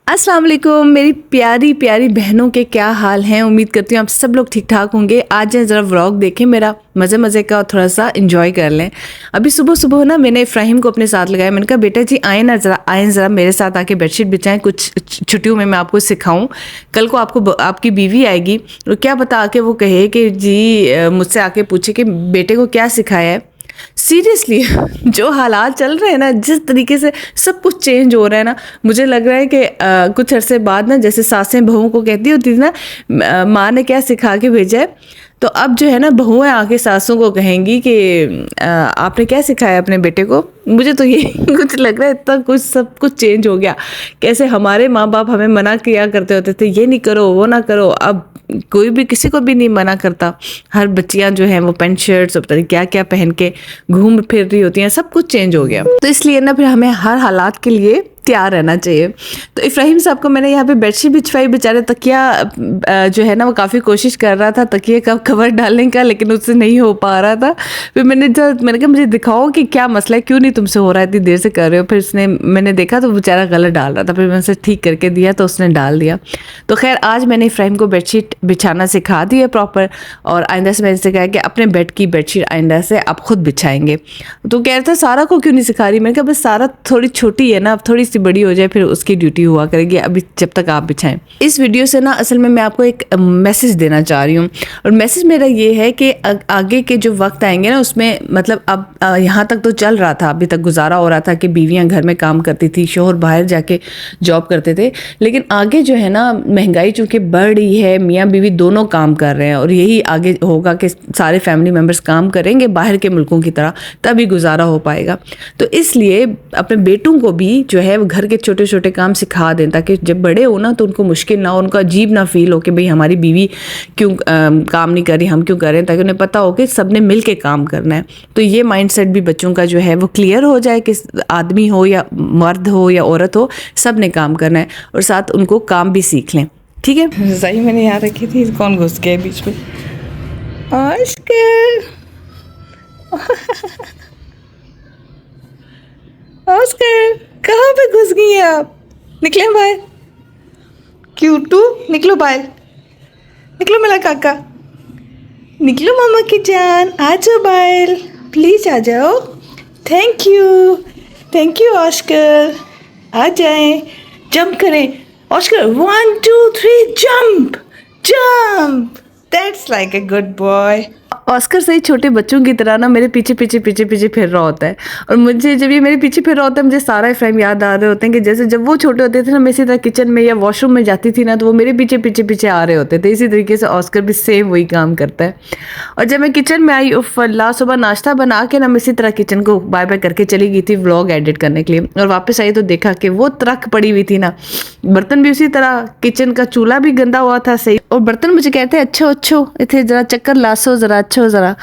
अस्सलाम वालेकुम मेरी प्यारी प्यारी बहनों के क्या हाल हैं। उम्मीद करती हूँ आप सब लोग ठीक ठाक होंगे। आज ज़रा व्लॉग देखें मेरा मज़े कर थोड़ा सा एंजॉय कर लें। अभी सुबह सुबह ना मैंने इफ्राहिम को अपने साथ लगाया। मैंने कहा बेटा जी आए ज़रा मेरे साथ आके बेडशीट बिछाएं, कुछ छुट्टियों में मैं आपको सिखाऊं। कल को आपको आपकी बीवी आएगी और क्या पता आके वो कहे कि जी मुझसे आके पूछे कि बेटे को क्या सिखाया है। सीरियसली जो हालात चल रहे हैं ना, जिस तरीके से सब कुछ चेंज हो रहा है ना, मुझे लग रहा है कि कुछ अरसे बाद ना जैसे सासें बहुओं को कहती होती थी ना, माँ ने क्या सिखा के भेजा है, तो अब जो है ना बहुएं आके सासों को कहेंगी कि आपने क्या सिखाया अपने बेटे को। मुझे तो ये कुछ लग रहा है इतना कुछ सब कुछ चेंज हो गया। कैसे हमारे माँ बाप हमें मना किया करते होते थे, ये नहीं करो वो ना करो, अब कोई भी किसी को भी नहीं मना करता। हर बच्चियां जो हैं वो पैंट शर्ट्स और पता नहीं क्या क्या पहन के घूम फिर रही होती हैं। सब कुछ चेंज हो गया, तो इसलिए ना फिर हमें हर हालात के लिए तैयार रहना चाहिए। तो इफ्राहिम साहब को मैंने यहाँ पे बेडशीट बिछवाई, बेचारे तकिया जो है ना वो काफ़ी कोशिश कर रहा था तकिए का कवर डालने का, लेकिन उससे नहीं हो पा रहा था। फिर मैंने कहा मुझे दिखाओ कि क्या मसला है, क्यों नहीं तुमसे हो रहा है, इतनी देर से कर रहे हो। फिर मैंने देखा तो बेचारा गलत डाल रहा था, फिर मैंने उसे ठीक करके दिया तो उसने डाल दिया। तो खैर आज मैंने इफ्राहिम को बेडशीट बिछाना सिखा दी है प्रॉपर, और आइंदा से मैंने इसे कहा कि अपने बेड की बेडशीट आइंदा से आप खुद बिछाएंगे। तो कह रहा था सारा को क्यों नहीं सिखा रही। मैंने कहा बस सारा थोड़ी छोटी है ना, अब थोड़ी बड़ी हो जाए फिर उसकी ड्यूटी हुआ करेगी, अभी जब तक आप बिछाएं। इस वीडियो से ना असल में मैं आपको एक मैसेज देना चाह रही हूँ, और मैसेज मेरा ये है कि आगे के जो वक्त आएंगे ना उसमें मतलब अब यहाँ तक तो चल रहा था, अभी तक गुजारा हो रहा था कि बीवियाँ घर में काम करती थी, शोहर बाहर जाके जॉब करते थे। लेकिन आगे जो है ना महंगाई चूँकि बढ़ रही है, मियाँ बीवी दोनों काम कर रहे हैं, और यही आगे होगा कि सारे फैमिली मेम्बर्स काम करेंगे बाहर के मुल्कों की तरह, तभी गुजारा हो पाएगा। तो इसलिए अपने बेटों को भी जो है घर के छोटे छोटे काम सिखा दें, ताकि जब बड़े हो ना तो उनको मुश्किल ना हो, उनको अजीब ना फील हो कि भाई हमारी बीवी क्यों काम नहीं कर रही, हम क्यों कर रहे हैं, ताकि उन्हें पता हो कि सबने मिल के काम करना है। तो ये माइंडसेट भी बच्चों का जो है वो क्लियर हो जाए कि आदमी हो या मर्द हो या औरत हो, सब ने काम करना है, और साथ उनको काम भी सीख लें। ठीक है, सही मैंने यहाँ रखी थी, कौन घुस गया बीच में। ऑस्कर कहाँ पे घुस गई हैं आप? निकले बाहर, क्यूटू निकलो बाहर, निकलो मेरा काका, निकलो मामा की जान, आ जाओ बाहर, प्लीज आ जाओ। थैंक यू ऑस्कर, आ जाएं, जंप करें Oscar, 1 2 3 jump, that's like a good boy. Oscar सही छोटे बच्चों की तरह ना मेरे पीछे फिर रहा होता है, और मुझे जब ये मेरे पीछे फिर रहा होता है मुझे सारा इफ्राहिम याद आ रहे होते हैं कि जैसे जब वो छोटे होते थे ना, मैं इसी तरह किचन में या वॉशरूम में जाती थी ना, तो वो मेरे पीछे आ रहे होते थे। इसी तरीके से ऑस्कर भी सेम वही काम करता है। और जब मैं किचन में आई, अल्लाह, सुबह नाश्ता बना के ना मैं इसी तरह किचन को बाय बाय करके चली गई थी व्लॉग एडिट करने के लिए, और वापस आई तो देखा कि वो ट्रक पड़ी हुई थी ना, बर्तन भी उसी तरह, किचन का चूल्हा भी गंदा हुआ था सही, और बर्तन मुझे कहते हैं अच्छो इतने जरा चक्कर लासो जरा अच्छो जरा।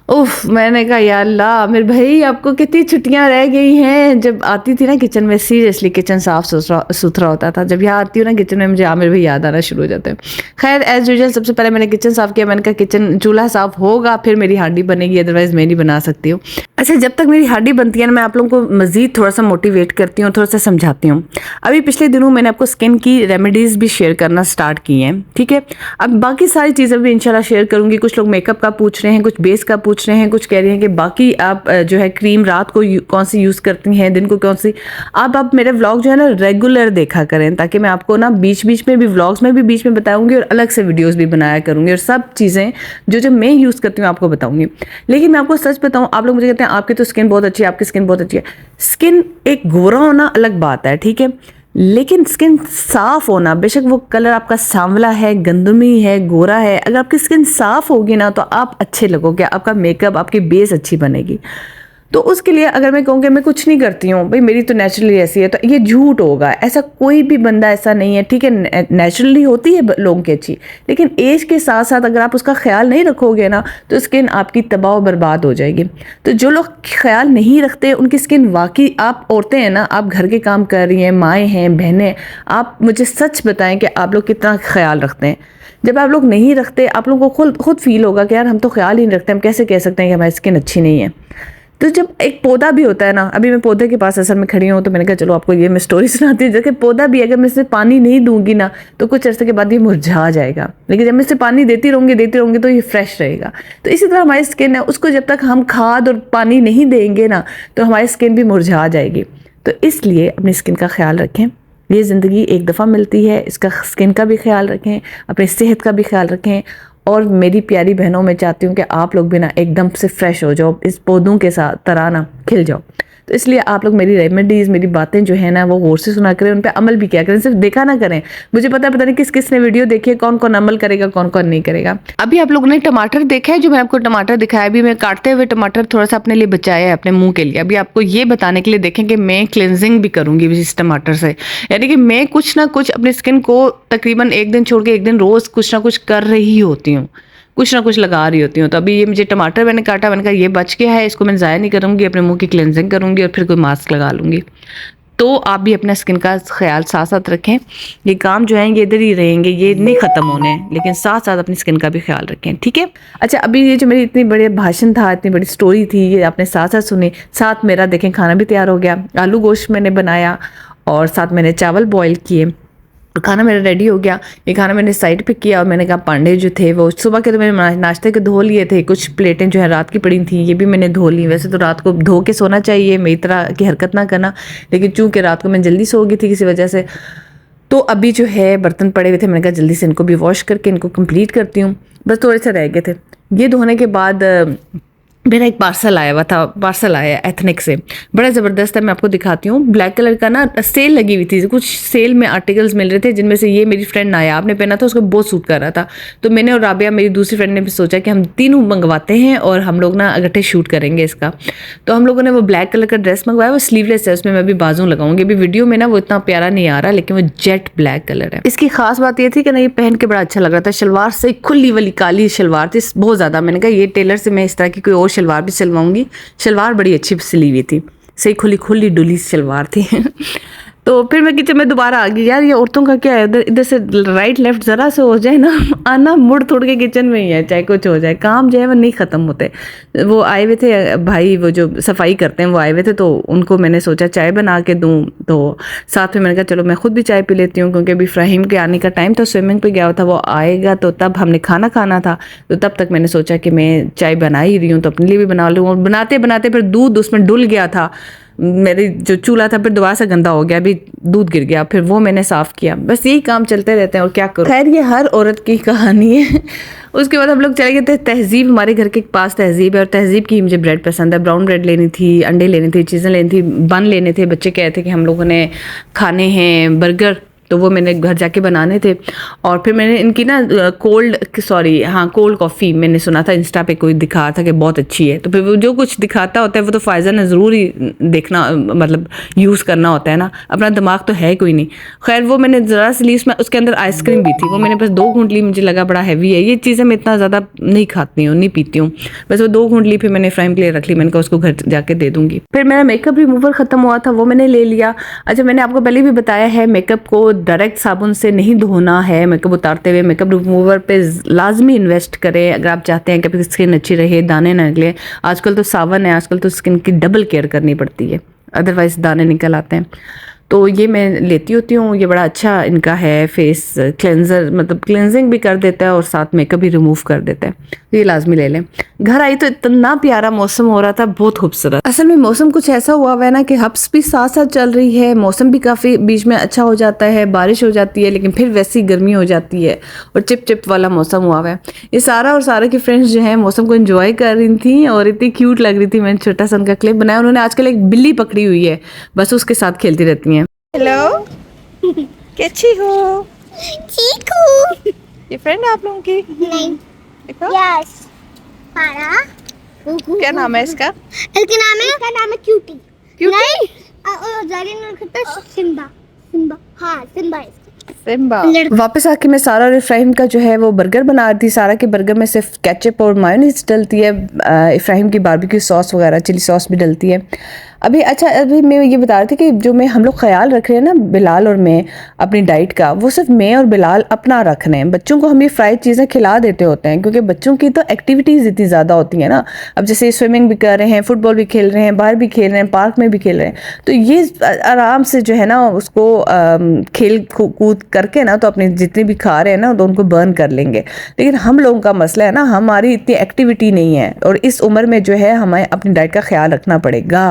उफ, मैंने कहा या अल्लाह मेरे भाई आपको कितनी छुट्टियां रह गई हैं। जब आती थी ना किचन में, सीरियसली किचन साफ सुथरा होता था। जब यहाँ आती हूँ ना किचन में, मुझे आमिर भाई याद आना शुरू हो जाते हैं। खैर एज यूजुअल सबसे पहले मैंने किचन साफ किया। मैंने कहा किचन चूल्हा साफ होगा फिर मेरी हांडी बनेगी, अदरवाइज मैं नहीं बना सकती हूँ। अच्छा, जब तक मेरी हांडी बनती है ना, मैं आप लोगों को मजीद थोड़ा सा मोटिवेट करती हूँ, थोड़ा सा समझाती हूँ। अभी पिछले दिनों मैंने आपको स्किन की रेमेडीज भी शेयर करना स्टार्ट की हैं, ठीक है। अब बाकी सारी चीज़ें भी इंशाल्लाह शेयर करूँगी। कुछ लोग मेकअप का पूछ रहे हैं, कुछ बेस का पूछ रहे हैं, कुछ कह रही हैं कि बाकी आप जो है क्रीम रात को कौन सी यूज़ करती हैं, दिन को कौन सी। आप मेरे व्लॉग जो है ना रेगुलर देखा करें, ताकि मैं आपको ना बीच बीच में भी व्लॉग्स में भी बीच में बताऊंगी, और अलग से वीडियोस भी बनाया करूंगी, और सब चीज़ें जो मैं यूज़ करती हूँ आपको बताऊंगी। लेकिन मैं आपको सच बताऊँ, आप लोग मुझे कहते हैं आपकी तो स्किन बहुत अच्छी है, आपकी स्किन बहुत अच्छी है। स्किन एक गोरा होना अलग बात है, ठीक है, लेकिन स्किन साफ होना, बेशक वो कलर आपका सांवला है, गंदमी है, गोरा है, अगर आपकी स्किन साफ होगी ना तो आप अच्छे लगोगे, आपका मेकअप, आपकी बेस अच्छी बनेगी। तो उसके लिए अगर मैं कहूँ कि मैं कुछ नहीं करती हूँ, भाई मेरी तो नेचुरली ऐसी है, तो ये झूठ होगा। ऐसा कोई भी बंदा ऐसा नहीं है, ठीक है, नेचुरली होती है लोगों की अच्छी, लेकिन एज के साथ साथ अगर आप उसका ख्याल नहीं रखोगे ना तो स्किन आपकी तबाह और बर्बाद हो जाएगी। तो जो लोग ख्याल नहीं रखते उनकी स्किन वाकई, आप औरतें हैं ना, आप घर के काम कर रही हैं, माएँ हैं, बहनें, आप मुझे सच बताएं कि आप लोग कितना ख्याल रखते हैं। जब आप लोग नहीं रखते, आप लोगों को खुद फील होगा कि यार हम तो ख्याल ही नहीं रखते, हम कैसे कह सकते हैं कि हमारी स्किन अच्छी नहीं है। तो जब एक पौधा भी होता है ना, अभी मैं पौधे के पास असल में खड़ी हूँ, तो मैंने कहा चलो आपको ये मैं स्टोरी सुनाती हूँ। जैसे पौधा भी अगर मैं इसमें पानी नहीं दूंगी ना तो कुछ अर्से के बाद ये मुरझा जाएगा, लेकिन जब मैं इसे पानी देती रहूंगी तो ये फ्रेश रहेगा। तो इसी तरह हमारी स्किन है, उसको जब तक हम खाद और पानी नहीं देंगे ना तो हमारी स्किन भी मुरझा जाएगी। तो इसलिए अपनी स्किन का ख्याल रखें, ये ज़िंदगी एक दफ़ा मिलती है, इसका स्किन का भी ख्याल रखें, अपनी सेहत का भी ख्याल रखें। और मेरी प्यारी बहनों, मैं चाहती हूँ कि आप लोग भी ना एकदम से फ्रेश हो जाओ, इस पौधों के साथ तरह ना खिल जाओ। तो इसलिए आप लोग मेरी रेमेडीज़, मेरी बातें जो है ना वो गौर से सुना करें, उन पर अमल भी किया करें, सिर्फ देखा ना करें। मुझे पता नहीं किस किस ने वीडियो देखी है, कौन कौन अमल करेगा, कौन कौन नहीं करेगा। अभी आप लोगों ने टमाटर देखा है, जो मैं आपको टमाटर दिखाया, अभी मैं काटते हुए टमाटर थोड़ा सा अपने लिए बचाया है, अपने मुंह के लिए। अभी आपको ये बताने के लिए देखें कि मैं क्लिनजिंग भी करूंगी इस टमाटर से, यानी कि मैं कुछ ना कुछ अपनी स्किन को तकरीबन एक दिन छोड़ के एक दिन रोज़ कुछ ना कुछ कर रही होती हूँ, कुछ ना कुछ लगा रही होती हूँ। तो अभी ये मुझे टमाटर मैंने काटा, मैंने कहा ये बच गया है, इसको मैं ज़ाया नहीं करूँगी, अपने मुंह की क्लेंजिंग करूँगी और फिर कोई मास्क लगा लूँगी। तो आप भी अपना स्किन का ख्याल साथ साथ रखें। ये काम जो है ये इधर ही रहेंगे, ये नहीं ख़त्म होने, लेकिन साथ साथ अपनी स्किन का भी ख्याल रखें, ठीक है। अच्छा, अभी ये जो मेरी इतनी बड़ी भाषण था, इतनी बड़ी स्टोरी थी, ये आपने साथ साथ सुनी, साथ मेरा देखें खाना भी तैयार हो गया। आलू गोश्त मैंने बनाया और साथ मैंने चावल बॉयल किए, खाना मेरा रेडी हो गया। ये खाना मैंने साइड पे किया और मैंने कहा पांडे जो थे वो सुबह के तो मैंने नाश्ते के धो लिए थे, कुछ प्लेटें जो है रात की पड़ी थी ये भी मैंने धो ली। वैसे तो रात को धो के सोना चाहिए, मेरी तरह की हरकत ना करना, लेकिन चूंकि रात को मैं जल्दी सो गई थी किसी वजह से, तो अभी जो है बर्तन पड़े हुए थे, मैंने कहा जल्दी से इनको भी वॉश करके इनको कंप्लीट करती हूँ। बस थोड़े से रह गए थे। ये धोने के बाद मेरा एक पार्सल आया एथनिक से, बड़ा ज़बरदस्त है, मैं आपको दिखाती हूँ। ब्लैक कलर का ना सेल लगी हुई थी, कुछ सेल में आर्टिकल्स मिल रहे थे, जिनमें से ये मेरी फ्रेंड नायाब ने पहना था, उसको बहुत सूट कर रहा था। तो मैंने और राबिया मेरी दूसरी फ्रेंड ने भी सोचा कि हम तीनों मंगवाते हैं और हम लोग ना इकट्ठे शूट करेंगे इसका। तो हम लोगों ने वो ब्लैक कलर का ड्रेस मंगवाया, वो स्लीवलेस है, उसमें मैं भी बाजू लगाऊंगी। अभी वीडियो में ना वो इतना प्यारा नहीं आ रहा, लेकिन वो जेट ब्लैक कलर है। इसकी खास बात ये थी कि ना ये पहन के बड़ा अच्छा लग रहा था। शलवार से खुली वाली काली शलवार थी बहुत ज़्यादा, मैंने कहा ये टेलर से मैं इस तरह की कोई और शलवार भी सिलवाऊंगी। शलवार बड़ी अच्छी सिली हुई थी, सही खुली खुली डुली शलवार थी। तो फिर मैं किचन में दोबारा आ गई, यार ये औरतों का क्या है, इधर इधर से राइट लेफ्ट ज़रा से हो जाए ना, आना मुड़ तोड़ के किचन में ही है, चाहे कुछ हो जाए, काम जो है वो नहीं ख़त्म होते। वो आए हुए थे भाई, वो जो सफाई करते हैं वो आए हुए थे, तो उनको मैंने सोचा चाय बना के दूँ, तो साथ में मैंने कहा चलो मैं खुद भी चाय पी लेती हूँ, क्योंकि अभी इब्राहिम के आने का टाइम था, स्विमिंग पे गया था, वो आएगा तो तब हमने खाना खाना था। तो तब तक मैंने सोचा कि मैं चाय बना ही रही हूँ तो अपने लिए भी बना लूँ। और बनाते बनाते फिर दूध उसमें डुल गया था, मेरी जो चूल्हा था फिर दोबारा से गंदा हो गया, अभी दूध गिर गया, फिर वो मैंने साफ़ किया। बस यही काम चलते रहते हैं और क्या करूँ। खैर ये हर औरत की कहानी है। उसके बाद हम लोग चले गए थे तहजीब, हमारे घर के पास तहजीब है, और तहजीब की मुझे ब्रेड पसंद है। ब्राउन ब्रेड लेनी थी, अंडे लेने थे, चीज़ें लेनी थी, बन लेने थे। बच्चे कह रहे थे कि हम लोगों ने खाने हैं बर्गर, तो वो मैंने घर जाके बनाने थे। और फिर मैंने इनकी ना कोल्ड कॉफ़ी मैंने सुना था, इंस्टा पे कोई दिखा था कि बहुत अच्छी है। तो फिर वो जो कुछ दिखाता होता है वो तो फ़ायज़ा ने ज़रूर ही देखना, मतलब यूज़ करना होता है ना, अपना दिमाग तो है कोई नहीं। खैर वो मैंने ज़रा सी ली, उसमें उसके अंदर आइसक्रीम भी थी, वो मैंने बस 2 घूंट ली, मुझे लगा बड़ा हैवी है, ये चीज़ें मैं इतना ज़्यादा नहीं खाती हूँ, नहीं पीती हूँ, बस वो 2 घूंट ली। फिर मैंने फ्राइम के लिए रख ली, मैंने कहा उसको घर जाके दे दूँगी। फिर मेरा मेकअप रिमूवर ख़त्म हुआ था, वो मैंने ले लिया। अच्छा, मैंने आपको पहले भी बताया है मेकअप को डायरेक्ट साबुन से नहीं धोना है, मेकअप उतारते हुए मेकअप रिमूवर पे लाजमी इन्वेस्ट करें अगर आप चाहते हैं कि स्किन अच्छी रहे, दाने ना निकले। आजकल तो सावन है, आजकल तो स्किन की डबल केयर करनी पड़ती है, अदरवाइज दाने निकल आते हैं। तो ये मैं लेती होती हूँ, ये बड़ा अच्छा इनका है फेस क्लेंजर, मतलब क्लेंजिंग भी कर देता है और साथ मेकअप भी रिमूव कर देता है, तो ये लाजमी ले लें। घर आई तो इतना प्यारा मौसम हो रहा था, बहुत खूबसूरत। असल में मौसम कुछ ऐसा हुआ है ना कि हब्स भी साथ साथ चल रही है, मौसम भी काफ़ी बीच में अच्छा हो जाता है, बारिश हो जाती है, लेकिन फिर वैसी गर्मी हो जाती है और चिप चिप वाला मौसम हुआ है। ये सारा और सारा की फ्रेंड्स जो है मौसम को एंजॉय कर रही थी और इतनी क्यूट लग रही थी। मैंने छोटा सा उनका क्लिप बनाया, उन्होंने आजकल एक बिल्ली पकड़ी हुई है, बस उसके साथ खेलती रहती हैं। हेलो, कैसी हो? ठीक हूँ। ये फ्रेंड है आप लोगों की? नहीं। देखो। यस। पारा। क्या नाम है इसका? इसका नाम है क्यूटी। क्यूटी? नहीं। जालिन ने रखा था सिम्बा। हाँ, सिम्बा है। सिम्बा। वापस आके मैं सारा और इफ्राहिम का जो है वो बर्गर बना रही थी। सारा के बर्गर में सिर्फ केचप और मायोनीज डलती है, इफ्राहिम की बारबेक्यू सॉस वगैरह चिली सॉस भी डलती है। अभी अच्छा, अभी मैं ये बता रही थी कि जो मैं हम लोग ख्याल रख रहे हैं ना बिलाल और मैं अपनी डाइट का, वो सिर्फ मैं और बिलाल अपना रख रहे हैं। बच्चों को हम ये फ्राइड चीज़ें खिला देते होते हैं क्योंकि बच्चों की तो एक्टिविटीज़ इतनी ज़्यादा होती है ना। अब जैसे स्विमिंग भी कर रहे हैं, फुटबॉल भी खेल रहे हैं, बाहर भी खेल रहे हैं, पार्क में भी खेल रहे हैं, तो ये आराम से जो है ना उसको खेल कूद करके ना तो अपने जितने भी खा रहे हैं ना तो उनको बर्न कर लेंगे। लेकिन हम लोगों का मसला है ना, हमारी इतनी एक्टिविटी नहीं है और इस उम्र में जो है हमें अपनी डाइट का ख्याल रखना पड़ेगा।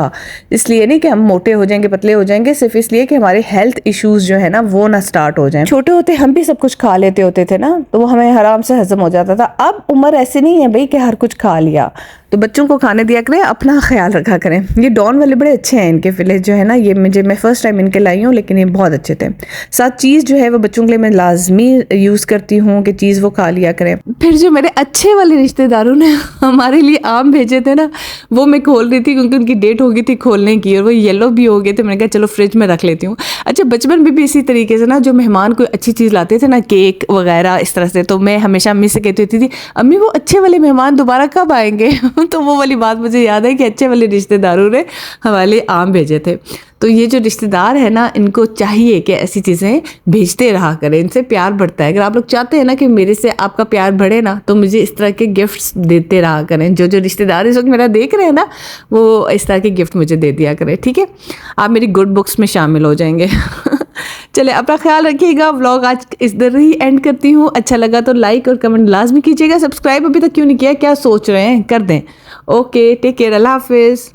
इसलिए नहीं कि हम मोटे हो जाएंगे, पतले हो जाएंगे, सिर्फ इसलिए कि हमारे हेल्थ इश्यूज जो है ना वो ना स्टार्ट हो जाएं। छोटे होते हम भी सब कुछ खा लेते होते थे ना, तो वो हमें आराम से हजम हो जाता था। अब उम्र ऐसी नहीं है भाई कि हर कुछ खा लिया, तो बच्चों को खाने दिया करें, अपना ख्याल रखा करें। ये डॉन वाले बड़े अच्छे हैं, इनके फिलेज जो है ना, ये मैं फर्स्ट टाइम इनके लाई हूँ, लेकिन ये बहुत अच्छे थे। साथ चीज़ जो है वो बच्चों के लिए मैं लाजमी यूज़ करती हूँ कि चीज़ वो खा लिया करें। फिर जो मेरे अच्छे वाले रिश्तेदारों ने हमारे लिए आम भेजे थे ना, वो मैं खोल रही थी क्योंकि उनकी डेट हो गई थी खोलने की और वो येलो भी हो गए थे। मैंने कहा चलो फ्रिज में रख लेती हूँ। अच्छा, बचपन में भी इसी तरीके से ना जो मेहमान कोई अच्छी चीज़ लाते थे ना, केक वगैरह इस तरह से, तो मैं हमेशा अम्मी से कहती होती थी, अम्मी वो अच्छे वाले मेहमान दोबारा कब आएंगे? तो वो वाली बात मुझे याद है कि अच्छे वाले रिश्तेदारों ने हमारे लिए आम भेजे थे। तो ये जो रिश्तेदार है ना, इनको चाहिए कि ऐसी चीज़ें भेजते रहा करें, इनसे प्यार बढ़ता है। अगर आप लोग चाहते हैं ना कि मेरे से आपका प्यार बढ़े ना, तो मुझे इस तरह के गिफ्ट्स देते रहा करें। जो जो रिश्तेदार इस वक्त मेरा देख रहे हैं ना, वो इस तरह के गिफ्ट मुझे दे दिया करें, ठीक है? आप मेरी गुड बुक्स में शामिल हो जाएंगे। चले, अपना ख्याल रखिएगा। व्लॉग आज इधर ही एंड करती हूँ। अच्छा लगा तो लाइक और कमेंट लाजमी कीजिएगा। सब्सक्राइब अभी तक क्यों नहीं किया, क्या सोच रहे हैं? कर दें। ओके, टेक केयर, अल्लाह हाफिज़।